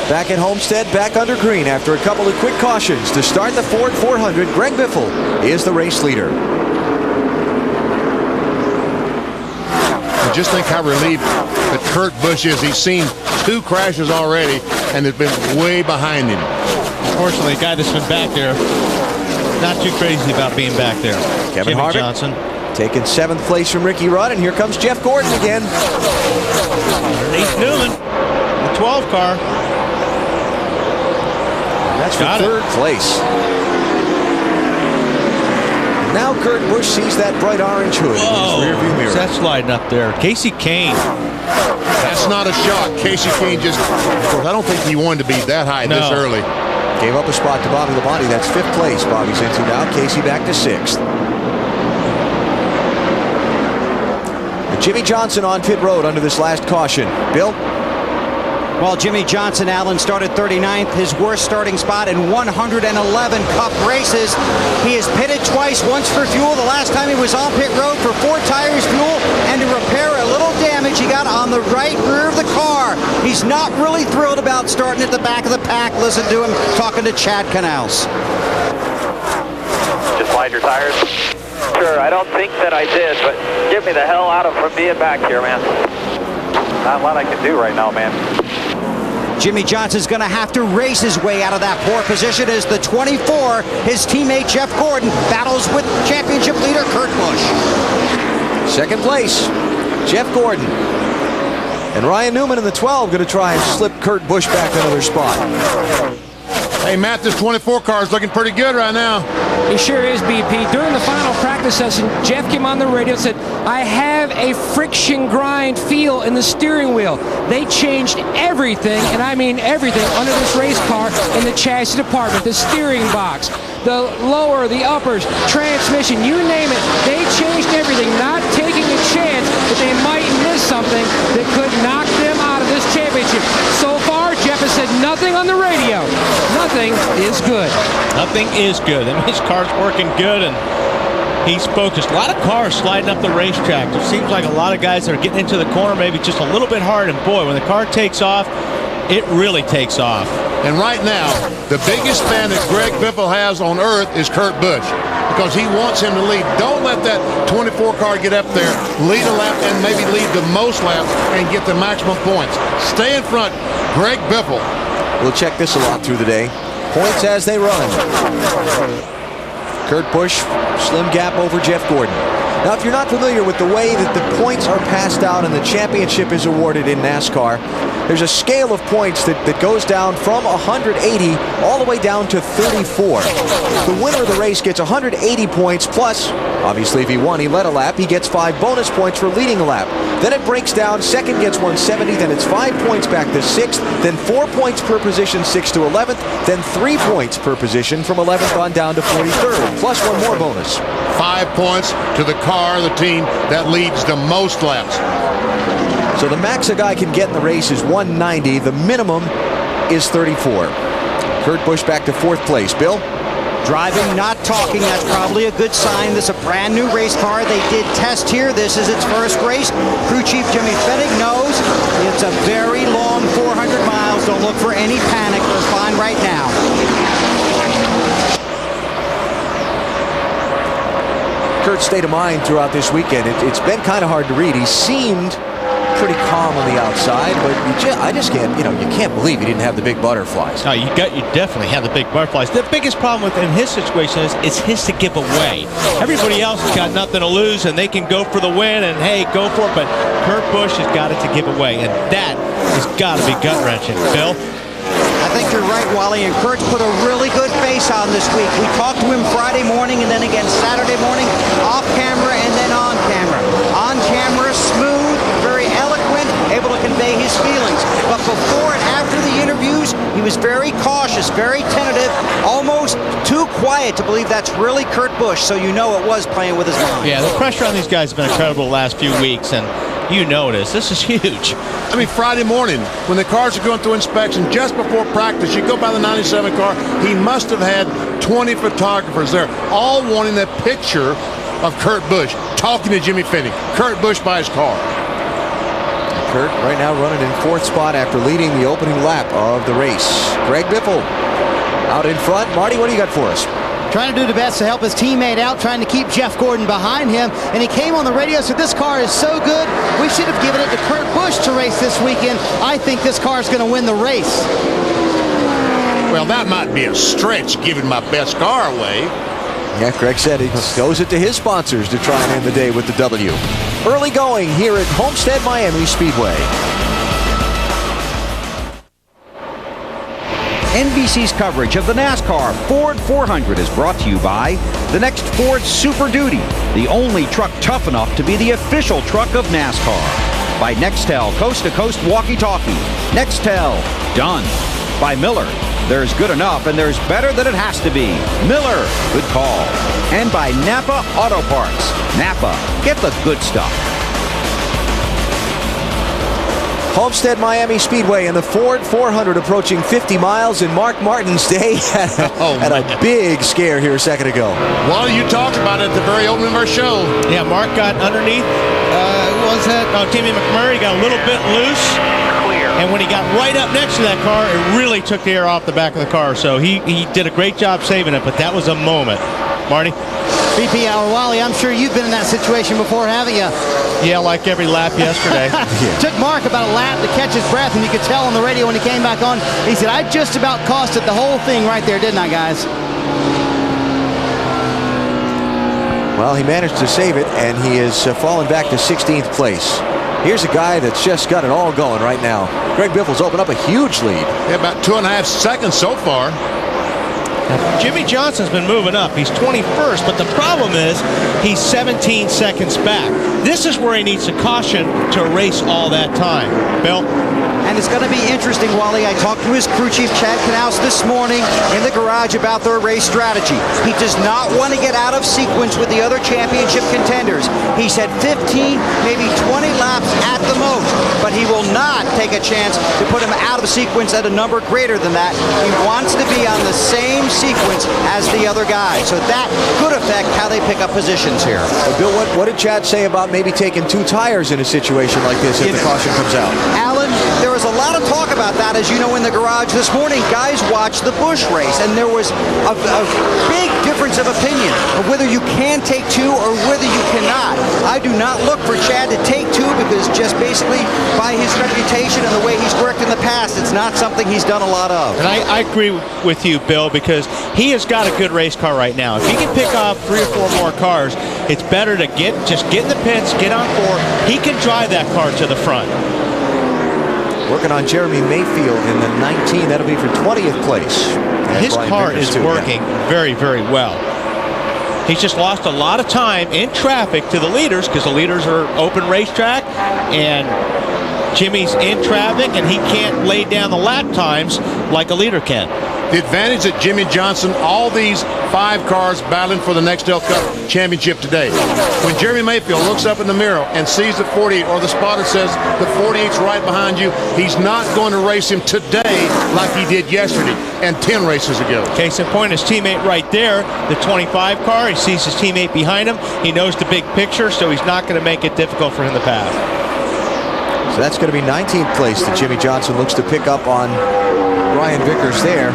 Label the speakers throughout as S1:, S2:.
S1: Back at Homestead, back under green after a couple of quick cautions to start the Ford 400. Greg Biffle is the race leader.
S2: And just think how relieved that Kurt Busch is. He's seen 2 crashes already and has been way behind him.
S3: Unfortunately, a guy that's been back there, not too crazy about being back there.
S1: Kevin
S3: Jimmy
S1: Harvick
S3: Johnson
S1: taking 7th place from Ricky Rudd, and here comes Jeff Gordon again.
S3: Underneath Newman, the 12 car.
S1: That's for 3rd place. Now Kurt Busch sees that bright orange hood in his rearview mirror.
S3: That's sliding up there. Casey Kane.
S2: That's not a shock. Casey Kane just, of course, I don't think he wanted to be that high this early.
S1: Gave up a spot to Bobby Labonte. That's 5th place. Bobby's into now. Casey back to 6th. Jimmy Johnson on pit road under this last caution. Bill?
S4: Well, Jimmy Johnson, Alan, started 39th, his worst starting spot in 111 Cup races. He has pitted twice, once for fuel. The last time he was on pit road for 4 tires fuel and to repair a little damage he got on the right rear of the car. He's not really thrilled about starting at the back of the pack. Listen to him talking to Chad Canals.
S5: Just slide your tires. Sure, I don't think that I did, but get me the hell out of from being back here, man. Not a lot I can do right now, man.
S4: Jimmy Johnson's going to have to race his way out of that poor position as the 24, his teammate Jeff Gordon, battles with championship leader Kurt Busch.
S1: 2nd place, Jeff Gordon. And Ryan Newman in the 12 going to try and slip Kurt Busch back another spot.
S2: Hey, Matt, this 24 car is looking pretty good right now.
S6: He sure is, BP. During the final practice session, Jeff came on the radio and said, I have a friction grind feel in the steering wheel. They changed everything, and I mean everything, under this race car in the chassis department. The steering box, the lower, the uppers, transmission, you name it. They changed everything, not taking a chance that they might miss something that could knock them out of this championship. So far, Jeff has said nothing on the radio. Nothing is good.
S3: Nothing is good. That means car's working good, and he's focused. A lot of cars sliding up the racetrack. It seems like a lot of guys that are getting into the corner maybe just a little bit hard, and boy, when the car takes off, it really takes off.
S2: And right now, the biggest fan that Greg Biffle has on earth is Kurt Busch, because he wants him to lead. Don't let that 24 car get up there, lead a lap, and maybe lead the most laps and get the maximum points. Stay in front, Greg Biffle.
S1: We'll check this a lot through the day. Points as they run. Kurt Busch, slim gap over Jeff Gordon. Now, if you're not familiar with the way that the points are passed out and the championship is awarded in NASCAR, there's a scale of points that goes down from 180 all the way down to 34. The winner of the race gets 180 points plus, obviously if he won, he led a lap, he gets 5 bonus points for leading a lap. Then it breaks down, second gets 170, then it's 5 points back to 6th, then 4 points per position 6th to 11th, then 3 points per position from 11th on down to 43rd, plus 1 more bonus.
S2: 5 points to the car, the team that leads the most laps.
S1: So the max a guy can get in the race is 190. The minimum is 34. Kurt Busch back to 4th place. Bill?
S4: Driving, not talking. That's probably a good sign. This is a brand new race car. They did test here. This is its first race. Crew Chief Jimmy Fennig knows it's a very long 400 miles. Don't look for any panic. We're fine right now.
S1: Kurt's state of mind throughout this weekend, it's been kind of hard to read. He seemed pretty calm on the outside, but I just can't, you can't believe he didn't have the big butterflies.
S3: No, you definitely have the big butterflies. The biggest problem in his situation is it's his to give away. Everybody else has got nothing to lose, and they can go for the win, and hey, go for it. But Kurt Busch has got it to give away, and that has got to be gut-wrenching. Bill?
S4: I think you're right, Wally, and Kurt's put a really good face on this week. We talked to him Friday morning and then again Saturday morning, off camera and then on camera. On camera, smooth, very eloquent, able to convey his feelings. But before and after the interviews, he was very cautious, very tentative, almost too quiet to believe that's really Kurt Busch, so you know it was playing with his mind.
S3: Yeah, the pressure on these guys has been incredible the last few weeks, and you know this. This is huge.
S2: I mean, Friday morning, when the cars are going through inspection, just before practice, you go by the 97 car, he must have had 20 photographers there, all wanting that picture of Kurt Busch talking to Jimmy Fennig. Kurt Busch by his car.
S1: Kurt right now running in 4th spot after leading the opening lap of the race. Greg Biffle out in front. Marty, what do you got for us?
S7: Trying to do the best to help his teammate out, trying to keep Jeff Gordon behind him. And he came on the radio, said this car is so good, we should have given it to Kurt Busch to race this weekend. I think this car is going to win the race.
S2: Well, that might be a stretch, giving my best car away.
S1: Yeah, Greg said he goes it to his sponsors to try and end the day with the W. Early going here at Homestead-Miami Speedway.
S4: NBC's coverage of the NASCAR Ford 400 is brought to you by the next Ford Super Duty, the only truck tough enough to be the official truck of NASCAR. By Nextel coast-to-coast walkie-talkie. Nextel, done. By Miller, there's good enough and there's better than it has to be. Miller, good call. And by Napa Auto Parts. Napa, get the good stuff.
S1: Homestead-Miami Speedway and the Ford 400 approaching 50 miles, and Mark Martin's day had a big scare here a second ago.
S2: Well, you talked about it at the very opening of our show.
S3: Yeah, Mark got underneath. Who was that? Oh, Timmy McMurray got a little bit loose. And when he got right up next to that car, it really took the air off the back of the car. So he did a great job saving it, but that was a moment. Marty?
S7: BP Hour, Wally, I'm sure you've been in that situation before, haven't you?
S3: Yeah, like every lap yesterday.
S7: Took Mark about a lap to catch his breath, and you could tell on the radio when he came back on, he said, I just about costed the whole thing right there, didn't I, guys?
S1: Well, he managed to save it, and he is fallen back to 16th place. Here's a guy that's just got it all going right now. Greg Biffle's opened up a huge lead.
S2: Yeah, about 2.5 seconds so far.
S3: Jimmy Johnson's been moving up. He's 21st, but the problem is he's 17 seconds back. This is where he needs a caution to race all that time. Bill?
S4: And it's going to be interesting, Wally. I talked to his crew chief, Chad Knaus, this morning in the garage about their race strategy. He does not want to get out of sequence with the other championship contenders. He said 15, maybe 20 laps at the most, but he will not take a chance to put him out of sequence at a number greater than that. He wants to be on the same sequence as the other guys, so that could affect how they pick up positions here.
S1: Bill, what did Chad say about maybe taking 2 tires in a situation like this if the caution comes out?
S4: Alan, there was a lot of talk about that, as you know, in the garage this morning. Guys watched the Busch race, and there was a big difference of opinion of whether you can take 2 or whether you cannot. I do not look for Chad to take 2 because just basically by his reputation and the way he's worked in the past, it's not something he's done a lot of.
S3: And I agree with you, Bill, because he has got a good race car right now. If he can pick up 3 or 4 more cars, it's better to just get in the pits, get on 4. He can drive that car to the front.
S1: Working on Jeremy Mayfield in the 19. That'll be for 20th place. And
S3: his
S1: Brian
S3: car
S1: Vickers
S3: is
S1: too,
S3: working very, very well. He's just lost a lot of time in traffic to the leaders because the leaders are open racetrack, and Jimmy's in traffic, and he can't lay down the lap times like a leader can.
S2: The advantage that Jimmy Johnson, all these 5 cars battling for the Nextel Cup championship today. When Jeremy Mayfield looks up in the mirror and sees the 48, or the spotter says the 48's right behind you, he's not going to race him today like he did yesterday and 10 races ago.
S3: Case in point, his teammate right there, the 25 car, he sees his teammate behind him. He knows the big picture, so he's not going to make it difficult for him to pass.
S1: So that's going to be 19th place that Jimmy Johnson looks to pick up on Brian Vickers there.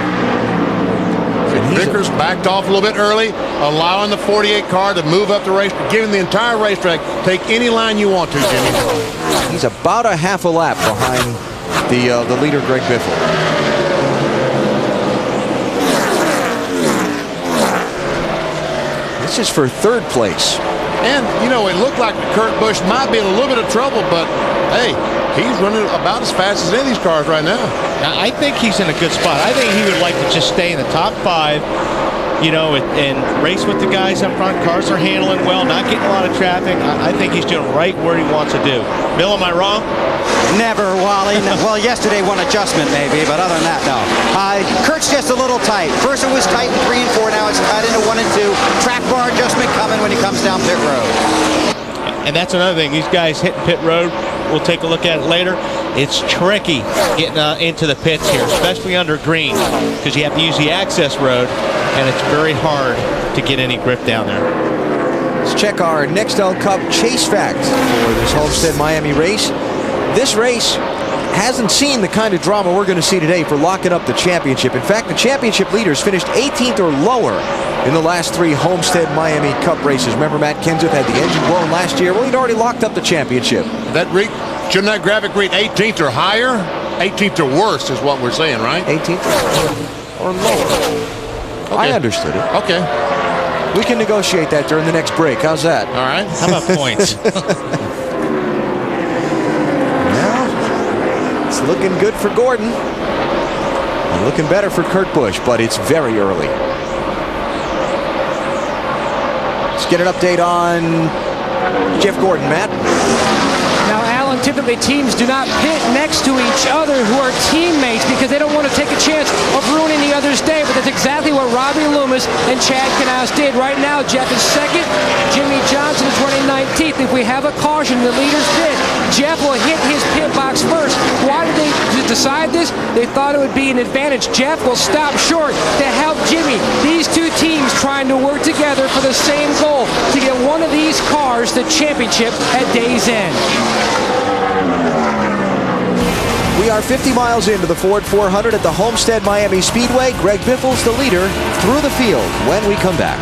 S2: Vickers backed off a little bit early, allowing the 48 car to move up the race, giving the entire racetrack. Take any line you want to, Jimmy.
S1: He's about a half a lap behind the leader, Greg Biffle. This is for 3rd place.
S2: And, you know, it looked like Kurt Busch might be in a little bit of trouble, but, hey, he's running about as fast as any of these cars right now.
S3: I think he's in a good spot. I think he would like to just stay in the top 5, you know, and race with the guys up front. Cars are handling well, not getting a lot of traffic. I think he's doing right where he wants to do. Bill, am I wrong?
S4: Never, Wally. Well, yesterday one adjustment maybe, but other than that, no. Kurt's just a little tight. First it was tight in 3 and 4, now it's tight into 1 and 2. Track bar adjustment coming when he comes down pit road.
S3: And that's another thing. These guys hitting pit road, we'll take a look at it later. It's tricky getting into the pits here, especially under green, because you have to use the access road, and it's very hard to get any grip down there. Let's
S1: check our Nextel Cup Chase Fact for this Homestead-Miami race. This race hasn't seen the kind of drama we're going to see today for locking up the championship. In fact, the championship leaders finished 18th or lower in the last 3 Homestead-Miami Cup races. Remember, Matt Kenseth had the engine blown last year. Well, he'd already locked up the championship.
S2: Shouldn't that graphic read 18th or higher? 18th or worse is what we're saying, right?
S1: 18th or lower. Okay. I understood it.
S2: Okay.
S1: We can negotiate that during the next break. How's that?
S2: All right.
S3: How about points?
S1: It's looking good for Gordon. And looking better for Kurt Busch, but it's very early. Let's get an update on Jeff Gordon, Matt.
S6: Now, Alan, typically teams do not pit next to each other who are teammates because they don't want to take a chance of ruining the other's day, but that's exactly what Robbie Loomis and Chad Knaus did. Right now, Jeff is second. Jimmy Johnson is running 19th. If we have a caution, the leader's pit, Jeff will hit his pit box first. Why did they decide this? They thought it would be an advantage. Jeff will stop short to help Jimmy. These two teams trying to work together for the same goal, to get one of these cars the championship at day's end.
S1: We are 50 miles into the Ford 400 at the Homestead-Miami Speedway. Greg Biffle's the leader through the field when we come back.